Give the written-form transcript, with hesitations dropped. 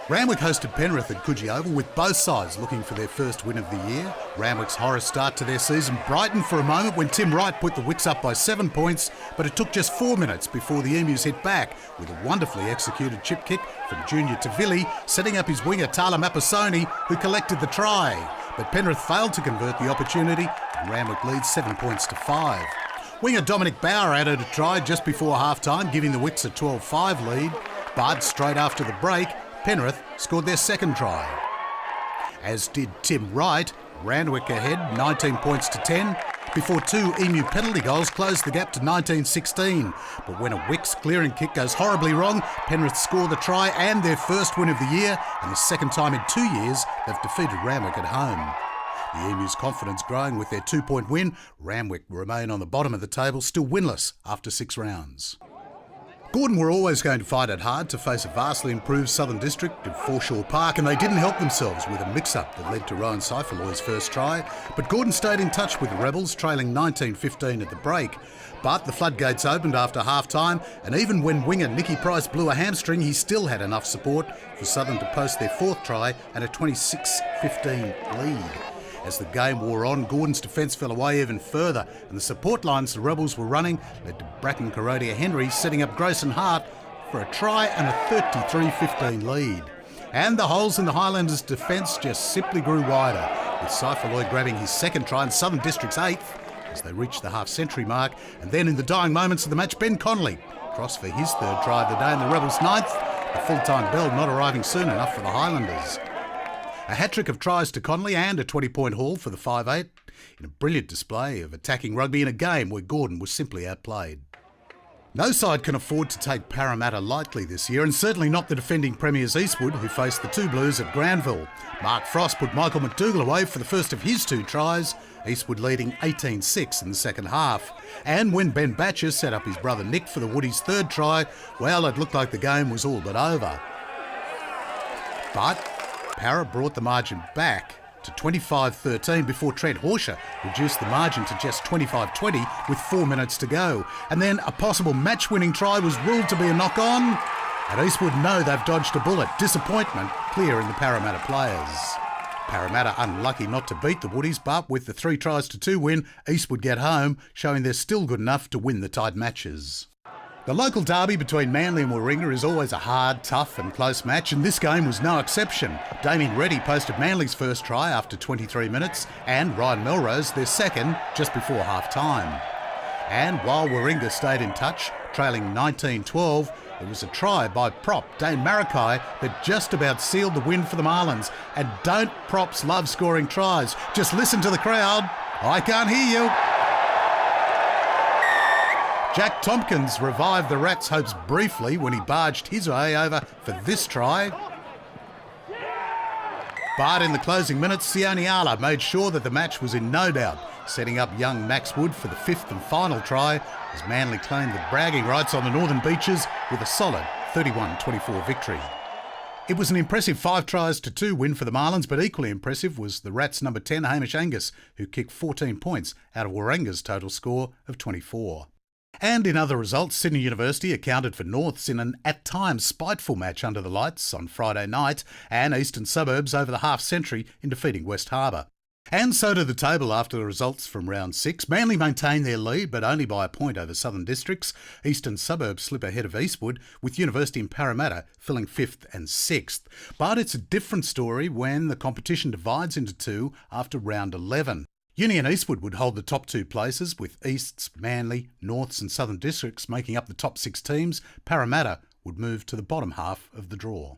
Randwick hosted Penrith at Coogee Oval with both sides looking for their first win of the year. Randwick's horror start to their season brightened for a moment when Tim Wright put the Wicks up by 7 points, but it took just 4 minutes before the Emus hit back with a wonderfully executed chip kick from Junior Tavali, setting up his winger Tala Mapasoni, who collected the try. But Penrith failed to convert the opportunity and Randwick leads 7 points to 5. Winger Dominic Bauer added a try just before half-time, giving the Wicks a 12-5 lead, but straight after the break, Penrith scored their second try. As did Tim Wright, Randwick ahead 19 points to 10 before 2 Emu penalty goals closed the gap to 19-16. But when a Wicks clearing kick goes horribly wrong, Penrith score the try and their first win of the year, and the second time in 2 years they've defeated Randwick at home. The Emus' confidence growing with their 2-point win, Randwick remain on the bottom of the table, still winless after 6 rounds. Gordon were always going to fight it hard to face a vastly improved Southern District at Foreshore Park, and they didn't help themselves with a mix-up that led to Rowan Seiferloy's first try. But Gordon stayed in touch with the Rebels, trailing 19-15 at the break. But the floodgates opened after half-time, and even when winger Nicky Price blew a hamstring, he still had enough support for Southern to post their fourth try and a 26-15 lead. As the game wore on, Gordon's defence fell away even further, and the support lines the Rebels were running led to Bracken Karodia Henry setting up Grayson Hart for a try and a 33-15 lead. And the holes in the Highlanders' defence just simply grew wider, with Seiferloy grabbing his second try and Southern District's 8th as they reached the half-century mark. And then in the dying moments of the match, Ben Connolly crossed for his third try of the day and the Rebels' 9th, the full-time bell not arriving soon enough for the Highlanders. A hat-trick of tries to Connolly and a 20-point haul for the 5'8", in a brilliant display of attacking rugby in a game where Gordon was simply outplayed. No side can afford to take Parramatta lightly this year, and certainly not the defending premiers Eastwood, who faced the two Blues at Granville. Mark Frost put Michael McDougall away for the first of his 2 tries, Eastwood leading 18-6 in the second half. And when Ben Batcher set up his brother Nick for the Woodies' third try, well, it looked like the game was all but over. But Parra brought the margin back to 25-13 before Trent Horscher reduced the margin to just 25-20 with 4 minutes to go. And then a possible match-winning try was ruled to be a knock-on. And Eastwood know they've dodged a bullet. Disappointment clear in the Parramatta players. Parramatta unlucky not to beat the Woodies, but with the 3-2 win, Eastwood get home, showing they're still good enough to win the tight matches. The local derby between Manly and Warringah is always a hard, tough and close match, and this game was no exception. Damien Reddy posted Manly's first try after 23 minutes and Ryan Melrose their second just before half-time. And while Warringah stayed in touch, trailing 19-12, it was a try by prop Dane Marikai that just about sealed the win for the Marlins. And don't props love scoring tries? Just listen to the crowd. I can't hear you. Jack Tompkins revived the Rats' hopes briefly when he barged his way over for this try. But in the closing minutes, Sione Ala made sure that the match was in no doubt, setting up young Max Wood for the 5th and final try as Manly claimed the bragging rights on the Northern Beaches with a solid 31-24 victory. It was an impressive 5-2 win for the Marlins, but equally impressive was the Rats' number 10, Hamish Angus, who kicked 14 points out of Warringah's total score of 24. And in other results, Sydney University accounted for Norths in an at times spiteful match under the lights on Friday night, and Eastern Suburbs over the half-century in defeating West Harbour. And so to the table after the results from round 6. Manly maintained their lead, but only by a point over Southern Districts. Eastern Suburbs slip ahead of Eastwood, with University and Parramatta filling 5th and 6th. But it's a different story when the competition divides into 2 after round 11. Uni and Eastwood would hold the top 2 places, with Easts, Manly, Norths and Southern Districts making up the top 6 teams. Parramatta would move to the bottom half of the draw.